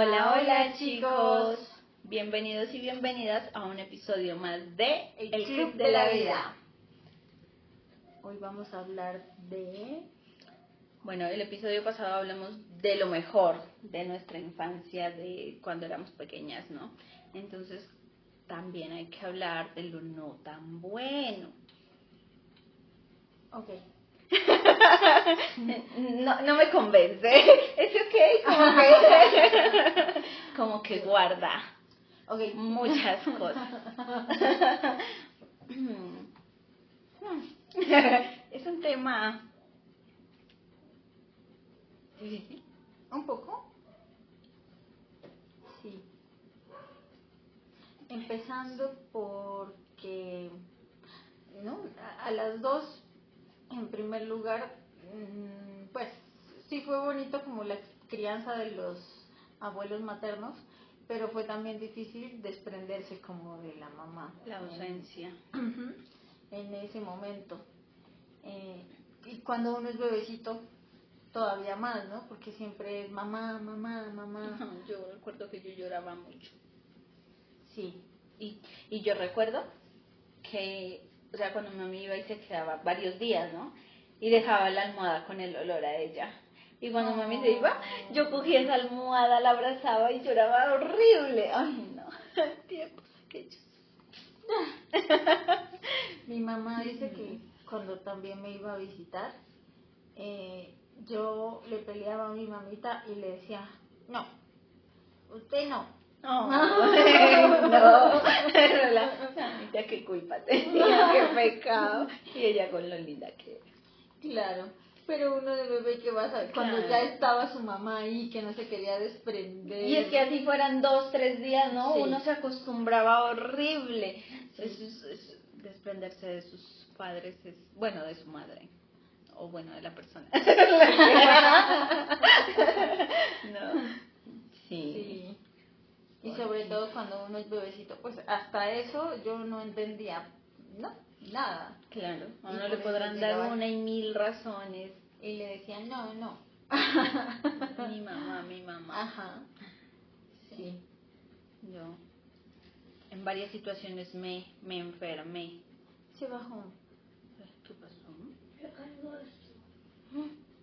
Hola, hola chicos, bienvenidos y bienvenidas a un episodio más de El Club de la Vida. Hoy vamos a hablar de... Bueno, el episodio pasado hablamos de lo mejor de nuestra infancia, de cuando éramos pequeñas, ¿no? Entonces también hay que hablar de lo no tan bueno. Ok. No me convence. ¿Es ok? Como que guarda muchas cosas. Es un tema difícil. ¿Un poco? Sí. Empezando porque, ¿no? A las dos, en primer lugar, pues sí fue bonito como la crianza de los abuelos maternos, pero fue también difícil desprenderse como de la mamá. La ausencia. En ese momento. Y cuando uno es bebecito, todavía más, ¿no? Porque siempre es mamá, mamá, mamá. Yo recuerdo que yo lloraba mucho. Sí. Y yo recuerdo que, o sea, cuando mami iba y se quedaba varios días, ¿no? Y dejaba la almohada con el olor a ella. Y cuando mami se iba, yo cogía esa almohada, la abrazaba y lloraba horrible. Ay, no, tiempos aquellos. Mi mamá dice que cuando también me iba a visitar, yo le peleaba a mi mamita y le decía, no, usted no. Oh, no, pero la mamita qué culpa tenía, qué pecado. Y ella con lo linda que era. Claro, pero uno de bebé que va a saber, cuando ya estaba su mamá ahí, que no se quería desprender. Y es que así fueran 2, 3 días, ¿no? Sí. Uno se acostumbraba horrible. Sí. Es desprenderse de sus padres, bueno, de su madre. O bueno, de la persona. No. Sí. Y sobre todo cuando uno es bebecito, pues hasta eso yo no entendía, no, nada. Claro, a Y uno le por eso podrán dar llegaba una y mil razones. y le decían, no. Mi mamá. Ajá. Sí. Yo en varias situaciones me enfermé. Se bajó. ¿Qué pasó?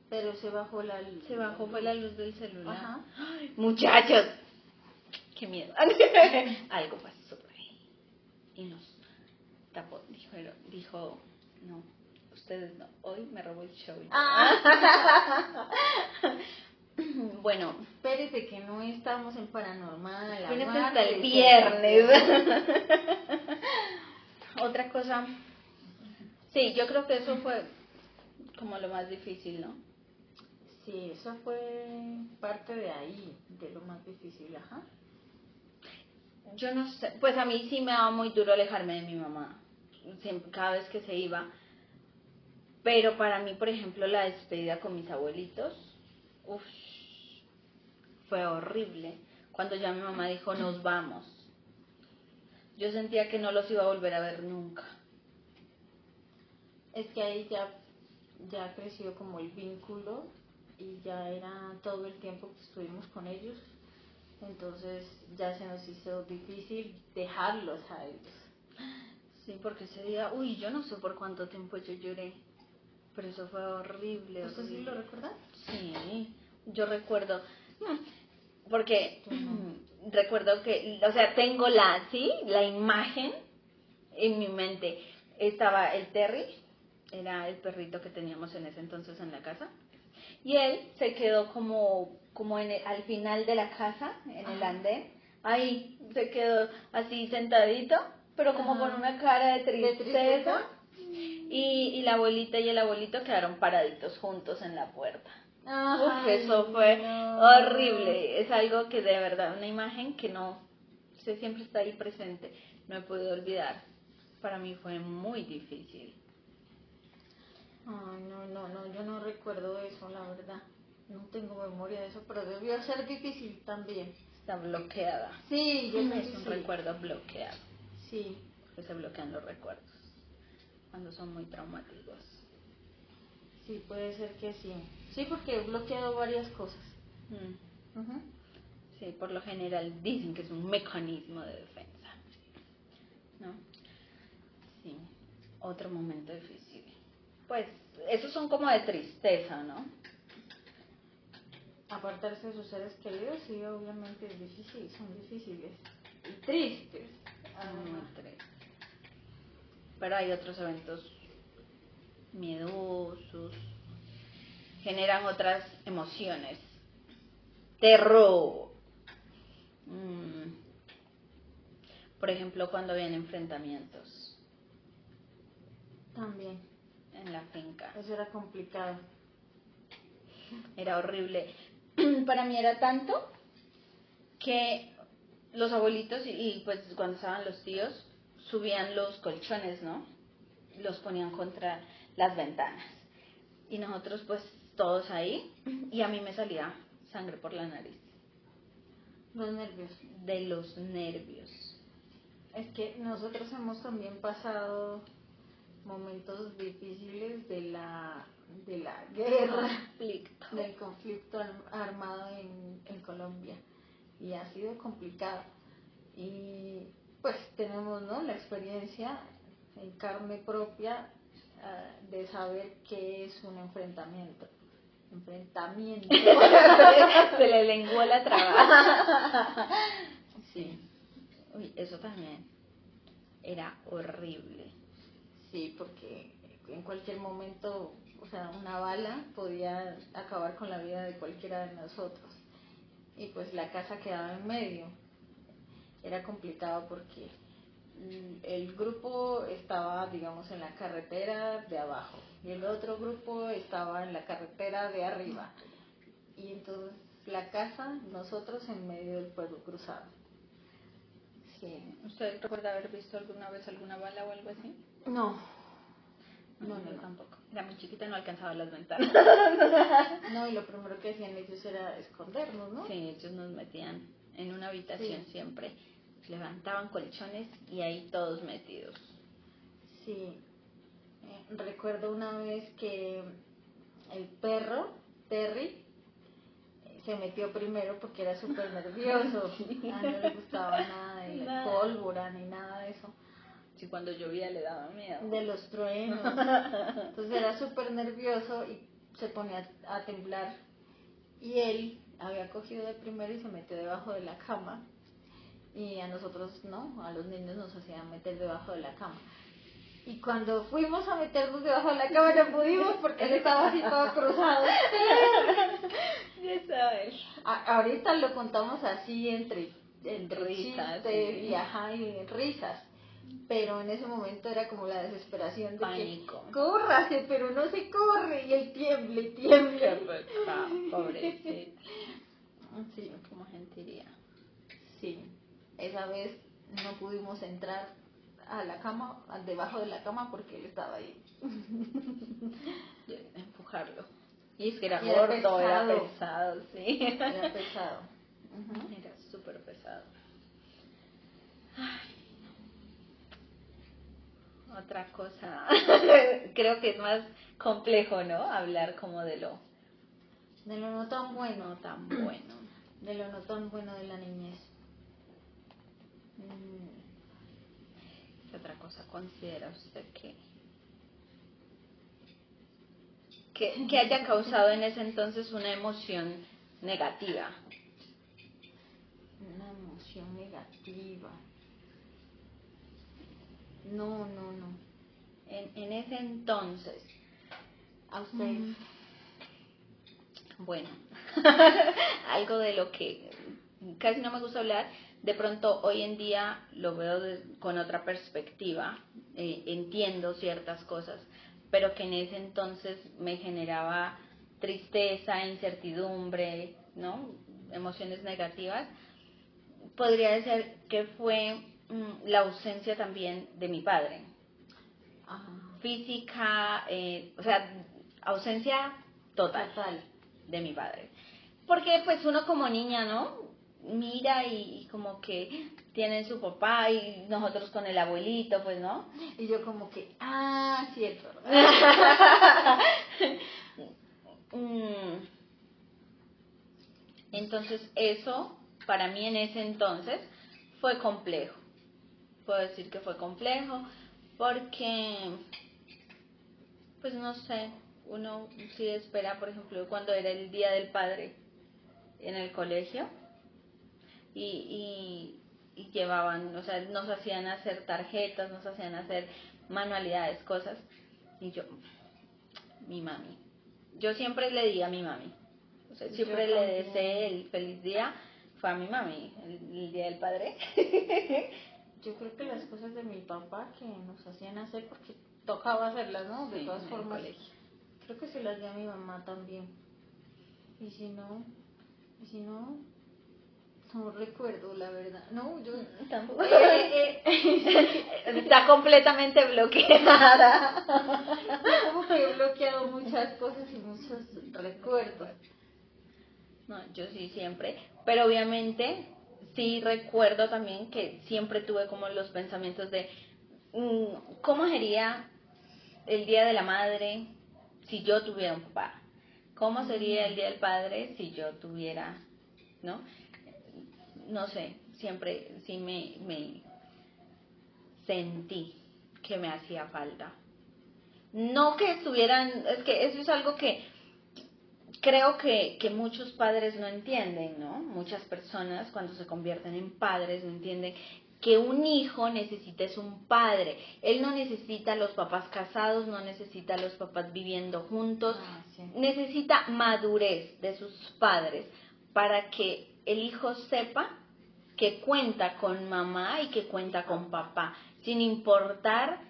Pero se bajó la luz. Se bajó fue la luz del celular. Ajá. Ay, muchachos, qué miedo. Algo pasó por ahí. Y nos tapó. Dijo, no, ustedes no. Hoy me robó el show. Bueno. Espérese que no estamos en paranormal. Espérate hasta el viernes. Otra cosa. Sí, yo creo que eso fue como lo más difícil, ¿no? Sí, eso fue parte de ahí, de lo más difícil, ajá. Yo no sé, pues a mí sí me daba muy duro alejarme de mi mamá, siempre, cada vez que se iba. Pero para mí, por ejemplo, la despedida con mis abuelitos, fue horrible. Cuando ya mi mamá dijo, nos vamos, yo sentía que no los iba a volver a ver nunca. Es que ahí ya creció como el vínculo y ya era todo el tiempo que estuvimos con ellos, entonces ya se nos hizo difícil dejarlos a ellos. Sí, porque ese día, yo no sé por cuánto tiempo yo lloré, pero eso fue horrible. ¿Usted sí lo recuerda? Sí, yo recuerdo, porque recuerdo que, o sea, tengo la imagen en mi mente. Estaba el Terry, era el perrito que teníamos en ese entonces en la casa, y él se quedó como al final de la casa, en el andén, ahí se quedó así sentadito, pero como con una cara de tristeza. Y la abuelita y el abuelito quedaron paraditos juntos en la puerta. Eso fue horrible. Es algo que de verdad, una imagen que no, siempre está ahí presente, no he podido olvidar. Para mí fue muy difícil. Ay, no, yo no recuerdo eso, la verdad. No tengo memoria de eso, pero debió ser difícil también. Está bloqueada. Sí, yo creo es que un sí. recuerdo bloqueado. Sí. Que se bloquean los recuerdos cuando son muy traumáticos. Sí, puede ser que sí. Sí, porque he bloqueado varias cosas. Sí, por lo general dicen que es un mecanismo de defensa, ¿no? Sí, otro momento difícil. Pues, esos son como de tristeza, ¿no? Apartarse de sus seres queridos, sí, obviamente es difícil, son difíciles y tristes. Muy triste. Pero hay otros eventos miedosos, generan otras emociones. Terror. Por ejemplo, cuando habían enfrentamientos También, en la finca. eso era complicado. Era horrible. Para mí era tanto que los abuelitos y pues cuando estaban los tíos subían los colchones, ¿no? Los ponían contra las ventanas. Y nosotros pues todos ahí y a mí me salía sangre por la nariz. Los nervios. De los nervios. Es que nosotros hemos también pasado momentos difíciles de la guerra, del conflicto armado en Colombia, y ha sido complicado. Y pues tenemos, ¿no?, la experiencia en carne propia de saber qué es un enfrentamiento. Se le lenguó la traba. Sí. Uy, eso también era horrible. Sí, porque en cualquier momento, o sea, una bala podía acabar con la vida de cualquiera de nosotros. Y pues la casa quedaba en medio. Era complicado porque el grupo estaba, digamos, en la carretera de abajo y el otro grupo estaba en la carretera de arriba. Y entonces la casa, nosotros en medio del fuego cruzado. Sí. ¿Usted recuerda haber visto alguna vez alguna bala o algo así? No, yo tampoco. Era muy chiquita, no alcanzaba las ventanas. No, y lo primero que hacían ellos era escondernos, ¿no? Sí, ellos nos metían en una habitación siempre. Levantaban colchones y ahí todos metidos. Sí. Recuerdo una vez que el perro, Terry, se metió primero porque era súper nervioso. A él no le gustaba nada de la pólvora ni nada de eso. Sí, cuando llovía le daba miedo. De los truenos. Entonces era súper nervioso y se ponía a temblar. Y él había cogido de primero y se metió debajo de la cama. Y a nosotros, no, a los niños nos hacían meter debajo de la cama. Y cuando fuimos a meternos debajo de la cama no pudimos porque él estaba así todo cruzado. Ya sabes. Ahorita lo contamos así entre risas, chiste y risas. Pero en ese momento era como la desesperación de pánico. Que córrase, pero no se corre, y él tiembla y tiembla. Pobrecito. Sí, como sentiría. Sí, esa vez no pudimos entrar a la cama, debajo de la cama, porque él estaba ahí. Empujarlo. Y es que era gordo, era pesado, sí. Era pesado. Era súper pesado. Ay, no. Otra cosa, creo que es más complejo, ¿no? Hablar como de lo no tan bueno. No tan bueno. De lo no tan bueno de la niñez. ¿Qué otra cosa considera usted que haya causado en ese entonces una emoción negativa? Una emoción negativa. No. En ese entonces. ¿A usted? Bueno, algo de lo que casi no me gusta hablar, de pronto hoy en día lo veo con otra perspectiva, entiendo ciertas cosas, pero que en ese entonces me generaba tristeza, incertidumbre, ¿no? Emociones negativas. Podría decir que fue la ausencia también de mi padre. Física, o sea, ausencia total de mi padre. Porque pues uno como niña, ¿no? Mira y como que tienen su papá y nosotros con el abuelito, pues, ¿no? Y yo como que, cierto. Entonces eso para mí en ese entonces fue complejo. Puedo decir que fue complejo porque, pues no sé, uno sí espera, por ejemplo, cuando era el Día del Padre en el colegio y llevaban, o sea, nos hacían hacer tarjetas, nos hacían hacer manualidades, cosas, y yo, mi mami, yo siempre le di a mi mami, o sea, siempre le deseé el feliz día, fue a mi mami, el Día del Padre. Yo creo que las cosas de mi papá que nos hacían hacer, porque tocaba hacerlas, ¿no? De todas formas, creo que se las di a mi mamá también. Y si no, no recuerdo, la verdad. No, yo tampoco. Está completamente bloqueada. Como que he bloqueado muchas cosas y muchos recuerdos. No, yo sí siempre, pero obviamente sí recuerdo también que siempre tuve como los pensamientos de ¿cómo sería el Día de la Madre si yo tuviera un papá? ¿Cómo sería el Día del Padre si yo tuviera, no? No sé, siempre sí me sentí que me hacía falta. No que estuvieran, es que eso es algo que creo que muchos padres no entienden, ¿no? Muchas personas cuando se convierten en padres no entienden que un hijo necesita es un padre. Él no necesita a los papás casados, no necesita a los papás viviendo juntos, sí. Necesita madurez de sus padres para que el hijo sepa que cuenta con mamá y que cuenta con papá, sin importar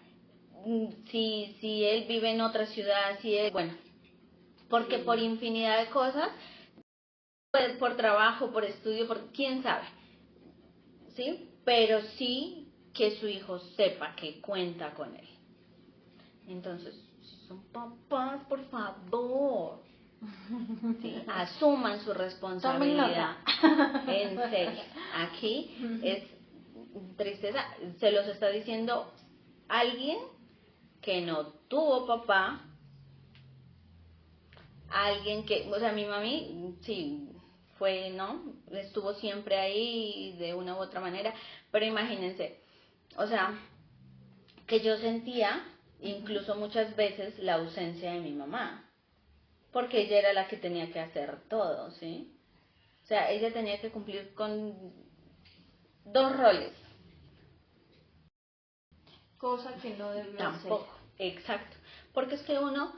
si él vive en otra ciudad, si él, bueno, porque por infinidad de cosas, por trabajo, por estudio, por quién sabe, ¿sí? Pero sí que su hijo sepa que cuenta con él. Entonces, si son papás, por favor, ¿sí? Asuman su responsabilidad. En serio, aquí es tristeza, se los está diciendo alguien que no tuvo papá, alguien que, o sea, mi mami, sí, fue, ¿no? Estuvo siempre ahí de una u otra manera, pero imagínense, o sea, que yo sentía incluso muchas veces la ausencia de mi mamá, porque ella era la que tenía que hacer todo, ¿sí? O sea, ella tenía que cumplir con dos roles. Cosa que no debió Tampoco, hacer. exacto, porque es que uno,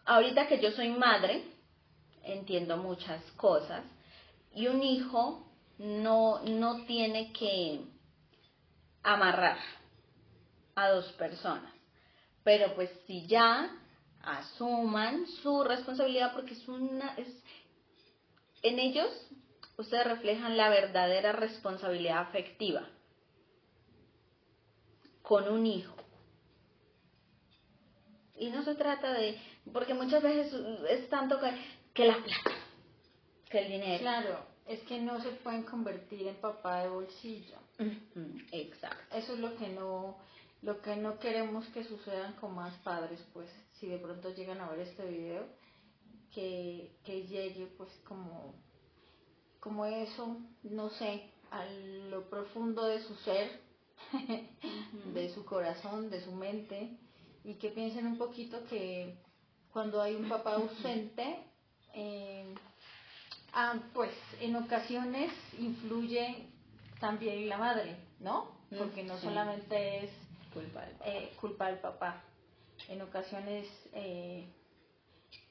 ahorita que yo soy madre, entiendo muchas cosas, y un hijo no tiene que amarrar a dos personas, pero pues si ya asuman su responsabilidad, porque en ellos ustedes reflejan la verdadera responsabilidad afectiva con un hijo. Y no se trata de, porque muchas veces es tanto que la plata, que el dinero. Claro, es que no se pueden convertir en papá de bolsillo. Exacto. Eso es lo que no queremos que sucedan con más padres, pues, si de pronto llegan a ver este video, que llegue pues como eso, no sé, a lo profundo de su ser, de su corazón, de su mente, y que piensen un poquito que cuando hay un papá ausente, pues en ocasiones influye también la madre, ¿no? Porque no solamente es culpa del papá. En ocasiones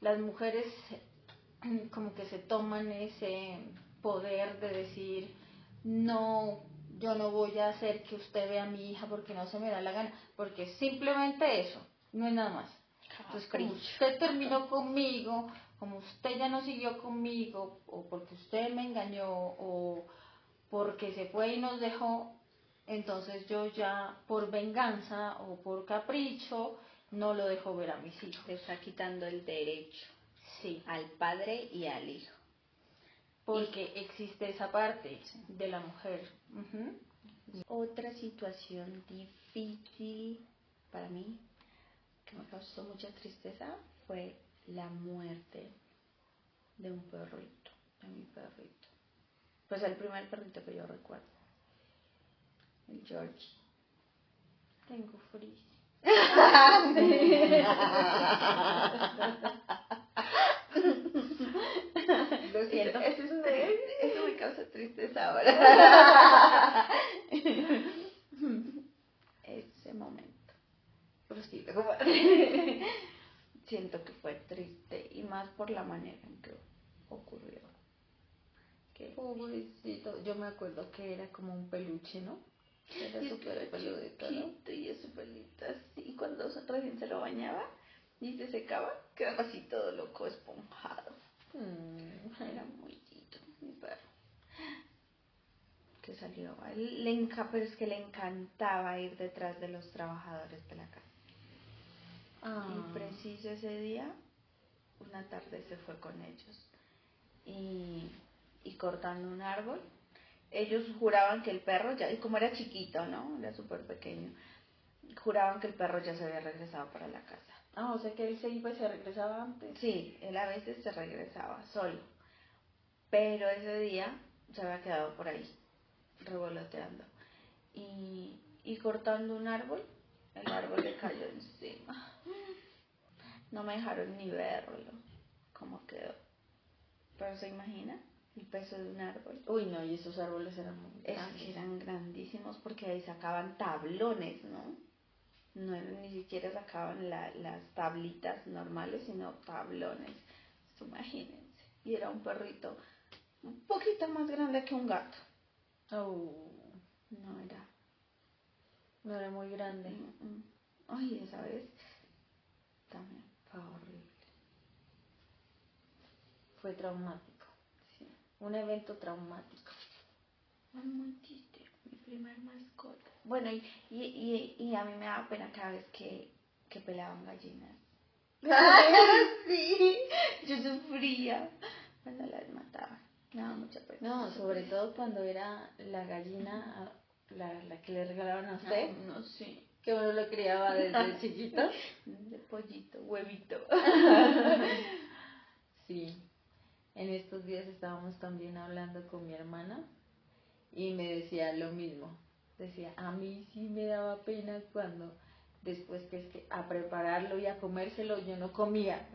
las mujeres como que se toman ese poder de decir, no, yo no voy a hacer que usted vea a mi hija porque no se me da la gana, porque simplemente eso, no es nada más. Entonces, como usted terminó conmigo, como usted ya no siguió conmigo, o porque usted me engañó, o porque se fue y nos dejó, entonces yo ya por venganza o por capricho no lo dejo ver a mis hijos. Te está quitando el derecho, sí, al padre y al hijo. Porque existe esa parte de la mujer. Otra situación difícil para mí, que me causó mucha tristeza, fue la muerte de un perrito, de mi perrito. Pues el primer perrito que yo recuerdo, el George. Tengo frío. Lo siento. Eso me causa tristeza ahora. Ese momento. Pero sí, siento que fue triste y más por la manera en que ocurrió. Pobrecito, yo me acuerdo que era como un peluche, ¿no? Era súper peludito, ¿no? Y es su pelito así. Y cuando recién se lo bañaba y se secaba, quedaba así todo loco, esponjado. Era muy lindo, mi perro. Que salió, pero es que le encantaba ir detrás de los trabajadores de la casa. Y preciso ese día, una tarde se fue con ellos. Y cortando un árbol, ellos juraban que el perro, ya, y como era chiquito, ¿no? Era súper pequeño, juraban que el perro ya se había regresado para la casa. O sea que él se iba y se regresaba antes. Sí, él a veces se regresaba solo, pero ese día se había quedado por ahí, revoloteando. Y cortando un árbol, el árbol le cayó encima. No me dejaron ni verlo, cómo quedó. Pero se imagina el peso de un árbol. Uy, no, y esos árboles eran muy grandes. Es que eran grandísimos porque ahí sacaban tablones, ¿no? No eran, ni siquiera sacaban las tablitas normales, sino tablones. Imagínense. Y era un perrito un poquito más grande que un gato. No era muy grande. Ay, esa vez también fue horrible. Fue traumático. Sí. Un evento traumático. Fue muy triste, mi primer mascota. Bueno, y a mí me daba pena cada vez que pelaban gallinas. Sí, yo sufría cuando las mataban. Me daba mucha pena. No, sobre todo cuando era la gallina, la que le regalaban a usted. No, sí. Que uno lo criaba desde chiquito. De pollito, huevito. Sí. En estos días estábamos también hablando con mi hermana y me decía lo mismo. Decía, a mí sí me daba pena cuando después que a prepararlo y a comérselo yo no comía.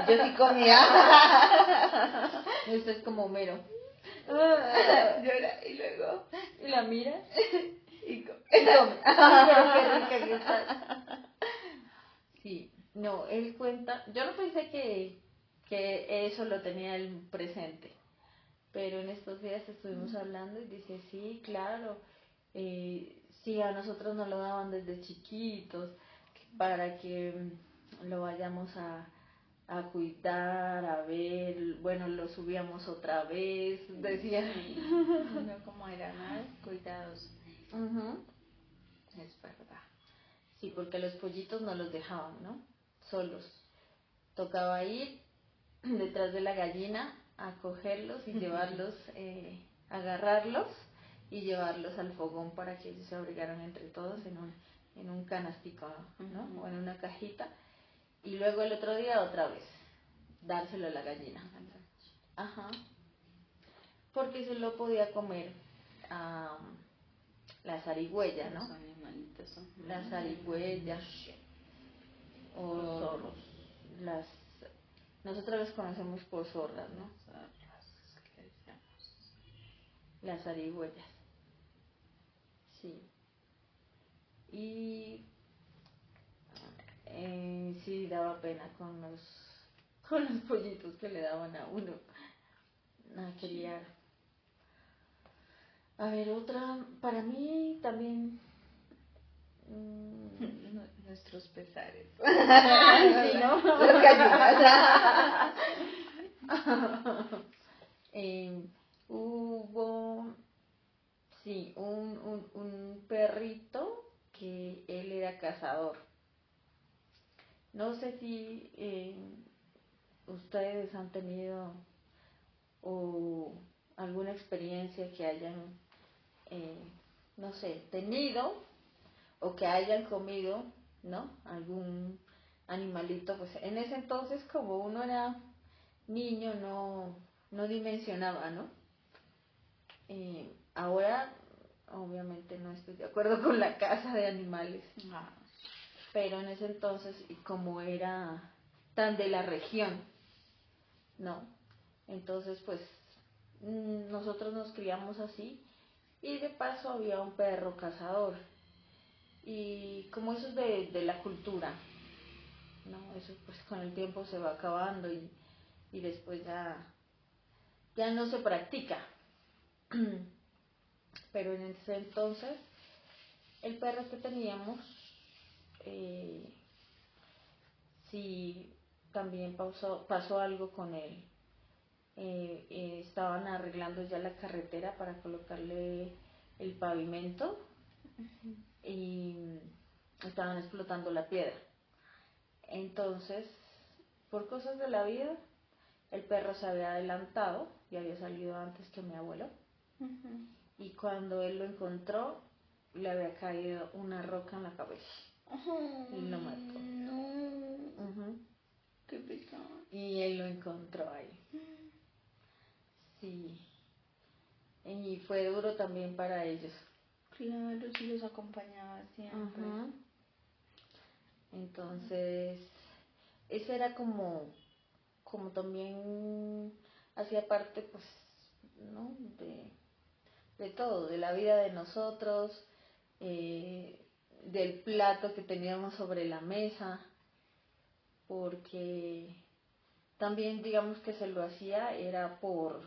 Yo sí comía. Usted es como Homero. Llora y luego. Y la mira Y come. Qué rica que estás. Sí, no, él cuenta. Yo no pensé que eso lo tenía él presente, pero en estos días estuvimos hablando y dice, sí, claro, sí, a nosotros nos lo daban desde chiquitos para que lo vayamos a cuidar, a ver, bueno, lo subíamos otra vez, decía. Sí, no como era nada, cuidados. Es verdad. Sí, porque los pollitos no los dejaban, ¿no? Solos. Tocaba ir detrás de la gallina a cogerlos y llevarlos, agarrarlos y llevarlos al fogón para que ellos se abrigaran entre todos en un canastico, ¿no? O en una cajita. Y luego el otro día otra vez, dárselo a la gallina. Ajá. Porque se lo podía comer la zarigüeya, ¿no? Los animalitos son La zarigüeya o los zorros. Nosotros las conocemos por zorras, ¿no? Las zarigüeyas. Sí. Y sí daba pena con los pollitos que le daban a uno a criar. A ver, otra, para mí también... Nuestros pesares. Sí, ¿no? Las gallinas. Hubo, sí, un perrito que él era cazador. No sé si ustedes han tenido o alguna experiencia que hayan, no sé, tenido o que hayan comido, ¿no? Algún animalito, pues en ese entonces como uno era niño no dimensionaba, ¿no? Ahora, obviamente, no estoy de acuerdo con la caza de animales, pero en ese entonces, y como era tan de la región, ¿no? Entonces, pues, nosotros nos criamos así, y de paso había un perro cazador, y como eso es de la cultura, ¿no? Eso pues con el tiempo se va acabando y después ya no se practica. Pero en ese entonces, el perro que teníamos, sí, también pasó algo con él. Estaban arreglando ya la carretera para colocarle el pavimento y estaban explotando la piedra. Entonces, por cosas de la vida, el perro se había adelantado y había salido antes que mi abuelo. Y cuando él lo encontró, le había caído una roca en la cabeza y lo mató. No. Qué pecado. Y él lo encontró ahí. Sí. Y fue duro también para ellos. Claro, sí los acompañaba siempre. Entonces, eso era como también hacía parte, pues, ¿no? De todo, de la vida de nosotros, del plato que teníamos sobre la mesa, porque también digamos que se lo hacía era porque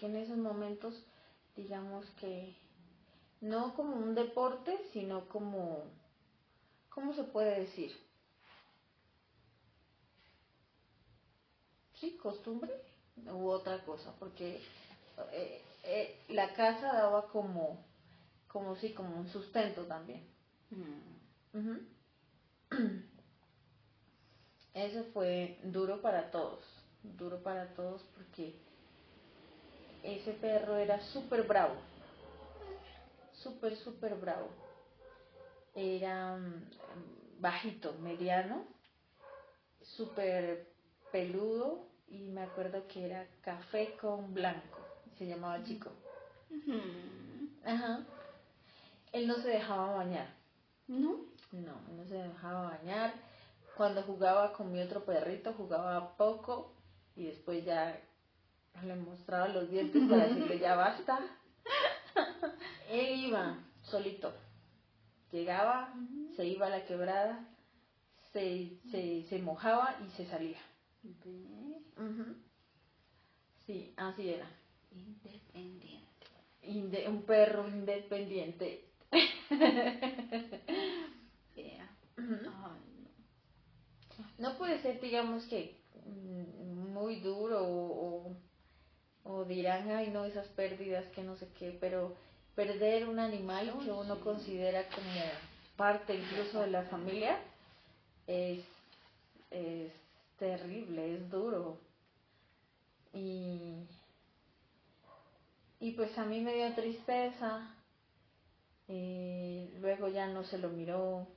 en esos momentos digamos que no como un deporte, sino como, ¿cómo se puede decir? Sí, costumbre u otra cosa, porque la casa daba como sí, como un sustento también. Uh-huh. Eso fue duro para todos porque ese perro era súper bravo, súper bravo. Era bajito, mediano, súper peludo y me acuerdo que era café con blanco, se llamaba Chico. Ajá. Él no se dejaba bañar. ¿No? No, no se dejaba bañar. Cuando jugaba con mi otro perrito, jugaba poco y después ya le mostraba los dientes para decirle ya basta. Él iba solito. Llegaba, se iba a la quebrada, se mojaba y se salía. Sí, así era. Independiente. Un perro independiente. Yeah. No puede ser, digamos que muy duro o dirán, ay no, esas pérdidas que no sé qué, pero perder un animal que uno considera como parte incluso de la familia es terrible, es duro. Y pues a mí me dio tristeza, luego ya no se lo miró,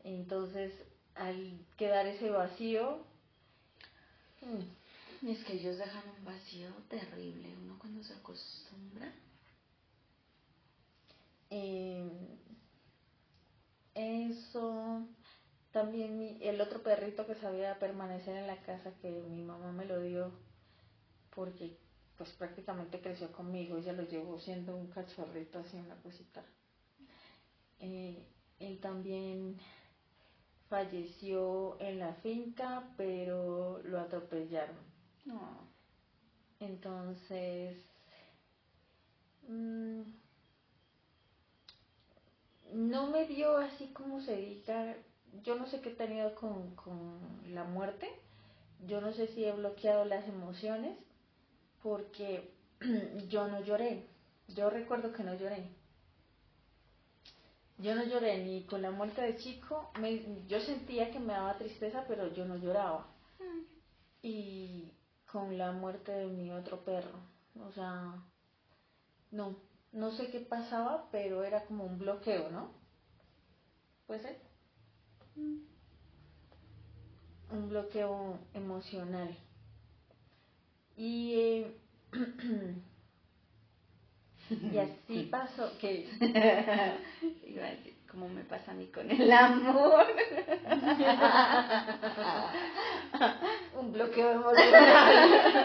entonces al quedar ese vacío, es que ellos dejan un vacío terrible, uno cuando se acostumbra. Eso, también el otro perrito que sabía permanecer en la casa que mi mamá me lo dio porque pues prácticamente creció conmigo, ella lo llevó siendo un cachorrito así, una cosita. Él también falleció en la finca, pero lo atropellaron. Entonces, no me dio así como se diga, yo no sé qué he tenido con la muerte, yo no sé si he bloqueado las emociones, porque yo no lloré, yo recuerdo que no lloré. Yo no lloré ni con la muerte de Chico, yo sentía que me daba tristeza, pero yo no lloraba. Y con la muerte de mi otro perro, o sea, no sé qué pasaba, pero era como un bloqueo, ¿no? ¿Puede ser? un bloqueo emocional. Y, y así pasó que iba a decir, ¿cómo me pasa a mí con el amor? un bloqueo emocional.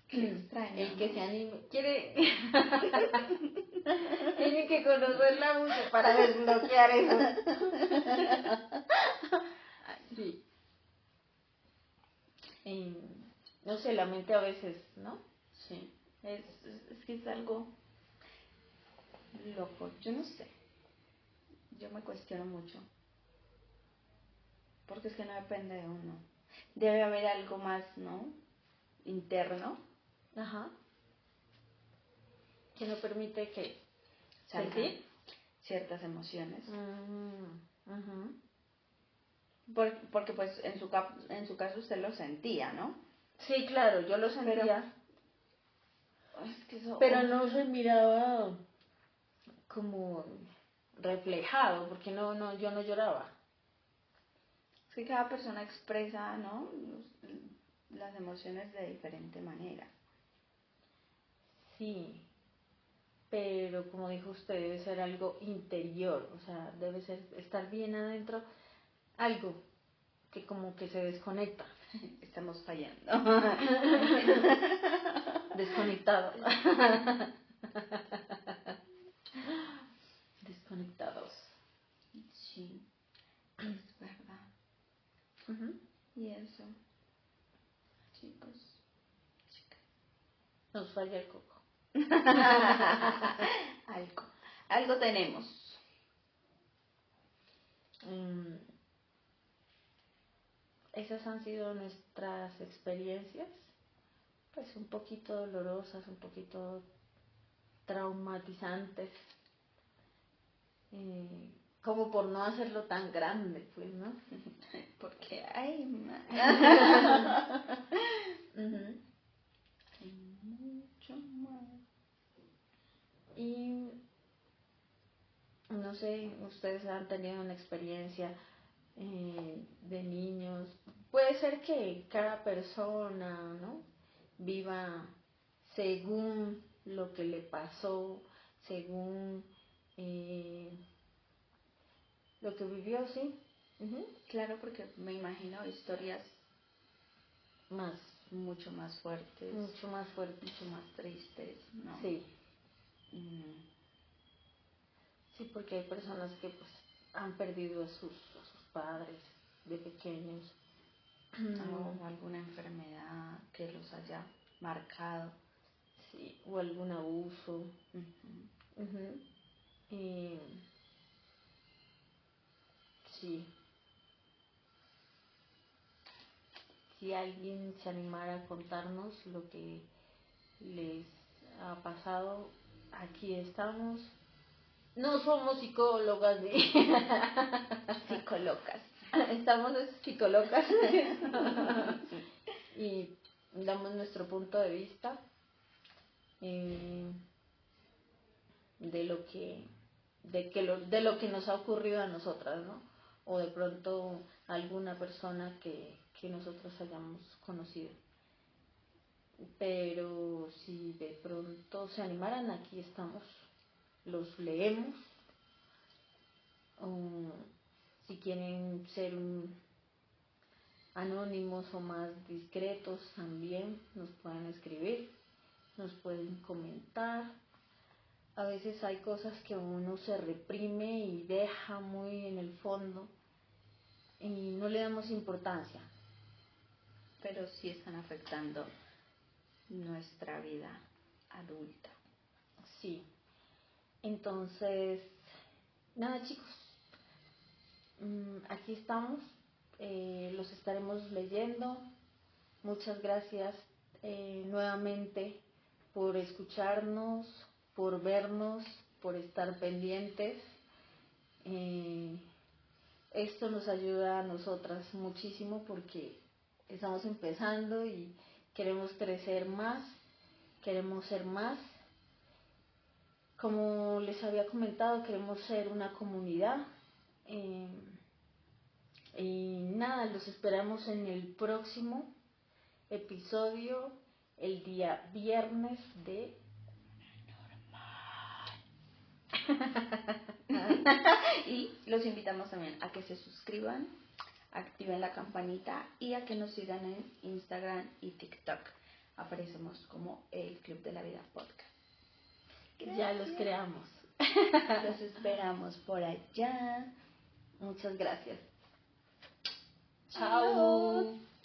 Qué extraño. El que se anime, tiene que conocerla mucho para desbloquear eso. Sí. No sé, la mente a veces, ¿no? Sí, es que es algo loco, yo no sé, yo me cuestiono mucho, porque es que no depende de uno, debe haber algo más, ¿no? Interno, Ajá. Que no permite que salgan sentir ciertas emociones, Ajá. porque pues en su caso usted lo sentía, ¿no? Sí, claro, yo lo sentía, es que eso, pero no se miraba como reflejado, porque yo no lloraba. es que cada persona expresa, ¿no? Las emociones de diferente manera. Sí, pero como dijo usted, debe ser algo interior, o sea, debe ser estar bien adentro, algo que como que se desconecta. Estamos fallando. Desconectado. Desconectados. Sí, es verdad. Y eso, chicos, chicas. Nos falla el coco. algo tenemos. Esas han sido nuestras experiencias, pues un poquito dolorosas, un poquito traumatizantes, como por no hacerlo tan grande, pues, ¿no? Porque hay más. Hay mucho más. Y no sé, ustedes han tenido una experiencia de niños. Puede ser que cada persona, ¿no? Viva según lo que le pasó, según lo que vivió, sí. Claro, porque me imagino historias Más, mucho más fuertes, mucho más fuerte. mucho más tristes, ¿no? Sí. Sí, porque hay personas que pues han perdido a sus padres de pequeños. O alguna enfermedad que los haya marcado. Sí, o algún abuso. Sí. Si alguien se animara a contarnos lo que les ha pasado, aquí estamos. No somos psicólogas ni Psicolocas. estamos psicólogas y damos nuestro punto de vista de lo que nos ha ocurrido a nosotras, ¿no? O de pronto a alguna persona que nosotros hayamos conocido. Pero si de pronto se animaran, aquí estamos, los leemos. O si quieren ser anónimos o más discretos, también nos pueden escribir, nos pueden comentar. A veces hay cosas que uno se reprime y deja muy en el fondo y no le damos importancia. Pero sí están afectando nuestra vida adulta. Sí. Entonces, nada, chicos, aquí estamos, los estaremos leyendo. Muchas gracias nuevamente por escucharnos, por vernos, por estar pendientes. Esto nos ayuda a nosotras muchísimo porque estamos empezando y queremos crecer más, queremos ser más. Como les había comentado, queremos ser una comunidad. Y nada, los esperamos en el próximo episodio, el día viernes de... Y los invitamos también a que se suscriban, activen la campanita y a que nos sigan en Instagram y TikTok. Aparecemos como el Club de la Vida Podcast. Gracias. Ya los creamos. Los esperamos por allá. Muchas gracias. Chao.